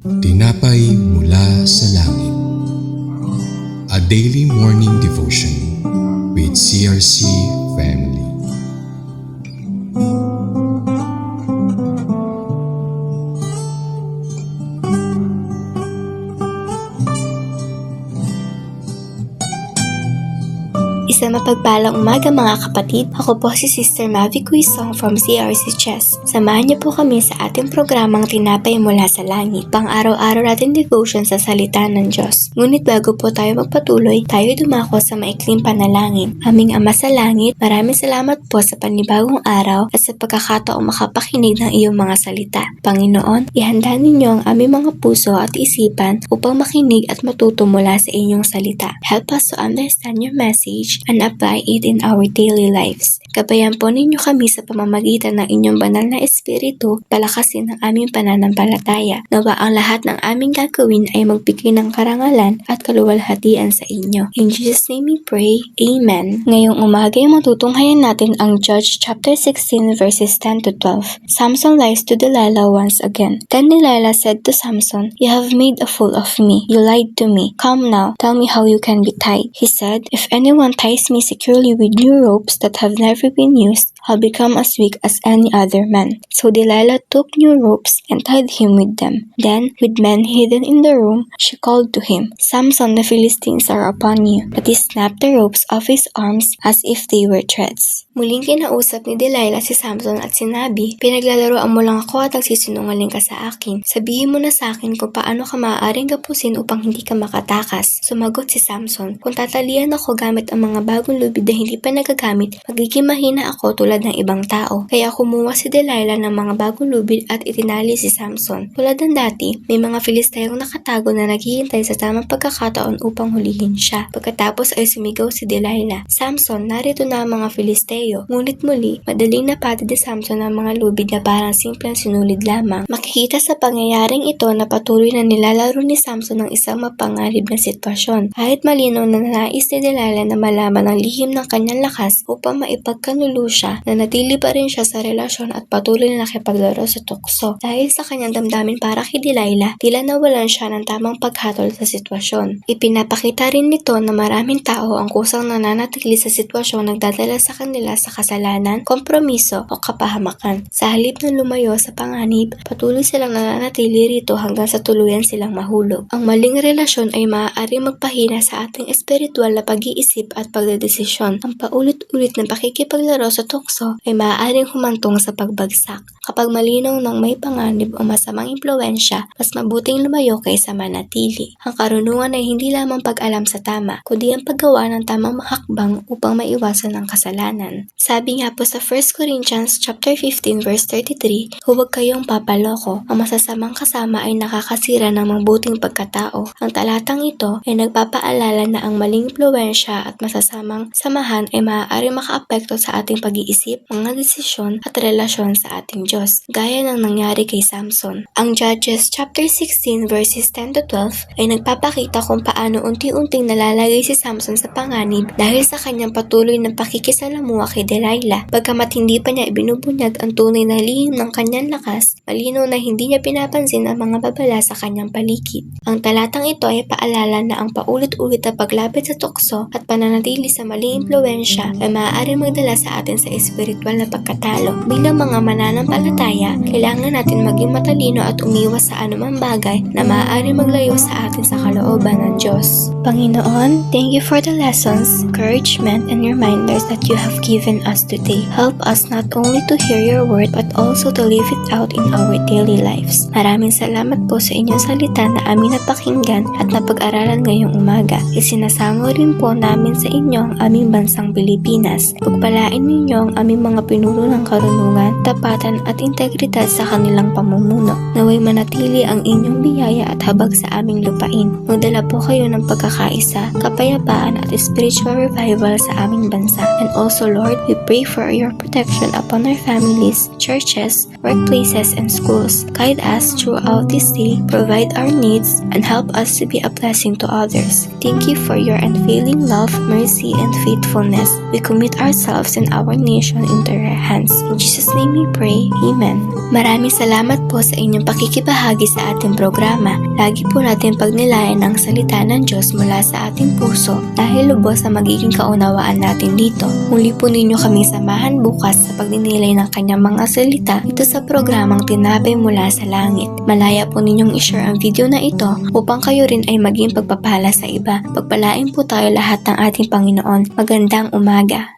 Tinapay mula sa langit. A daily morning devotion with CRC family. Isang mapagpalang umaga mga kapatid. Ako po si Sister Mavi Cuisong from CRC Chess. Samahan niyo po kami sa ating programang Tinapay Mula sa Langit, pang-araw-araw natin devotion sa salita ng Diyos. Ngunit bago po tayo magpatuloy, tayo dumako sa maikling panalangin. Aming Ama sa Langit, maraming salamat po sa panibagong araw at sa pagkakataong makapakinig ng iyong mga salita. Panginoon, ihanda ninyo ang aming mga puso at isipan upang makinig at matuto mula sa inyong salita. Help us to understand your message and apply it in our daily lives. Gabayan po ninyo kami sa pamamagitan ng inyong banal na espiritu, palakasin ang aming pananampalataya. Nawa ang lahat ng aming gagawin ay magbigay ng karangalan at kaluwalhatian sa inyo. In Jesus' name we pray. Amen. Ngayong umaga ay matutunghayan natin ang Judges chapter 16 verses 10 to 12. Samson lies to Delilah once again. Then Delilah said to Samson, "You have made a fool of me. You lied to me. Come now, tell me how you can be tied." He said, "If anyone ties me securely with new ropes that have never been used, I'll become as weak as any other man." So Delilah took new ropes and tied him with them. Then, with men hidden in the room, she called to him, "Samson, the Philistines are upon you." But he snapped the ropes off his arms as if they were threads. Muling kinausap ni Delilah si Samson at sinabi, "Pinaglalaroan mo lang ako at nagsisinungaling ka sa akin. Sabihin mo na sa akin kung paano ka maaaring gapusin upang hindi ka makatakas." Sumagot si Samson, "Kung tatalian ako gamit ang mga bagong lubid na hindi pa nagagamit, magiging mahina ako tulad ng ibang tao." Kaya kumuha si Delilah ng mga bagong lubid at itinali si Samson. Tulad ng dati, may mga Filisteyong nakatago na naghihintay sa tamang pagkakataon upang hulihin siya. Pagkatapos ay sumigaw si Delilah, "Samson, narito na ang mga Filisteo." Ngunit muli, madaling napatid ni Samson ang mga lubid na parang simpleng sinulid lamang. Makikita sa pangyayaring ito na patuloy na nilalaro ni Samson ng isang mapanganib na sitwasyon. Kahit malinaw na nais ni Delilah na malaman ang lihim ng kanyang lakas upang maipagkanulo siya, nanatili pa rin siya sa relasyon at patuloy na nakipaglaro sa tukso. Dahil sa kanyang damdamin para kay Delilah, tila nawalan siya ng tamang paghatol sa sitwasyon. Ipinapakita rin nito na maraming tao ang kusang nananatili sa sitwasyong nagdadala sa kanila sa kasalanan, kompromiso o kapahamakan. Sa halip na lumayo sa panganib, patuloy silang nananatili rito hanggang sa tuluyan silang mahulog. Ang maling relasyon ay maaaring magpahina sa ating espiritual na pag-iisip at pagdedesisyon. Ang paulit-ulit na pakikipaglaro sa tukso ay maaaring humantong sa pagbagsak. Kapag malinaw ng may panganib o masamang impluwensya, mas mabuting lumayo kaysa manatili. Ang karunungan ay hindi lamang pag-alam sa tama, kundi ang paggawa ng tamang hakbang upang maiwasan ang kasalanan. Sabi nga po sa 1 Corinthians chapter 15 verse 33, "Huwag kayong papaloko. Ang masasamang kasama ay nakakasira ng mabuting pagkatao." Ang talatang ito ay nagpapaalala na ang maling impluwensya at masasamang samahan ay maaaring makaapekto sa ating pag-iisip, mga desisyon at relasyon sa ating Diyos, gaya ng nangyari kay Samson. Ang Judges chapter 16 verses 10 to 12 ay nagpapakita kung paano unti-unting nalalagay si Samson sa panganib dahil sa kanyang patuloy na pakikisalamuha kay Delilah. Bagamat hindi pa niya ibinubunyag ang tunay na lihim ng kanyang lakas, malinaw na hindi niya pinapansin ang mga babala sa kanyang paligid. Ang talatang ito ay paalala na ang paulit-ulit na paglapit sa tukso at pananatili sa maling impluwensya ay maaaring magdala sa atin sa espiritual na pagkatalo. Bilang mga mananampalataya, kailangan natin maging matalino at umiwas sa anumang bagay na maaaring maglayo sa atin sa kalooban ng Diyos. Panginoon, thank you for the lessons, encouragement, and reminders that you have given us today. Help us not only to hear your word but also to live it out in our daily lives. Maraming salamat po sa inyong salita na aming napakinggan at napag-aralan ngayong umaga. Isinasamo rin po namin sa inyo ang aming bansang Pilipinas. Pagpalain ninyo ang aming mga pinuno ng karunungan, tapatan at integridad sa kanilang pamumuno. Naway manatili ang inyong biyaya at habag sa aming lupain. Magdala po kayo ng pagkakaisa, kapayapaan at spiritual revival sa aming bansa. And also, Lord, we pray for your protection upon our families, churches, workplaces, and schools. Guide us throughout this day, provide our needs, and help us to be a blessing to others. Thank you for your unfailing love, mercy, and faithfulness. We commit ourselves and our nation mission into your hands. In Jesus' name we pray. Amen. Maraming salamat po sa inyong pakikibahagi sa ating programa. Lagi po natin pagnilayan ang salita ng Diyos mula sa ating puso dahil lubos sa magiging kaunawaan natin dito. Muli po ninyo kaming samahan bukas sa pagninilay ng kanyang mga salita dito sa programang Tinapay Mula sa Langit. Malaya po ninyong i-share ang video na ito upang kayo rin ay maging pagpapala sa iba. Pagpalain po tayo lahat ng ating Panginoon. Magandang umaga.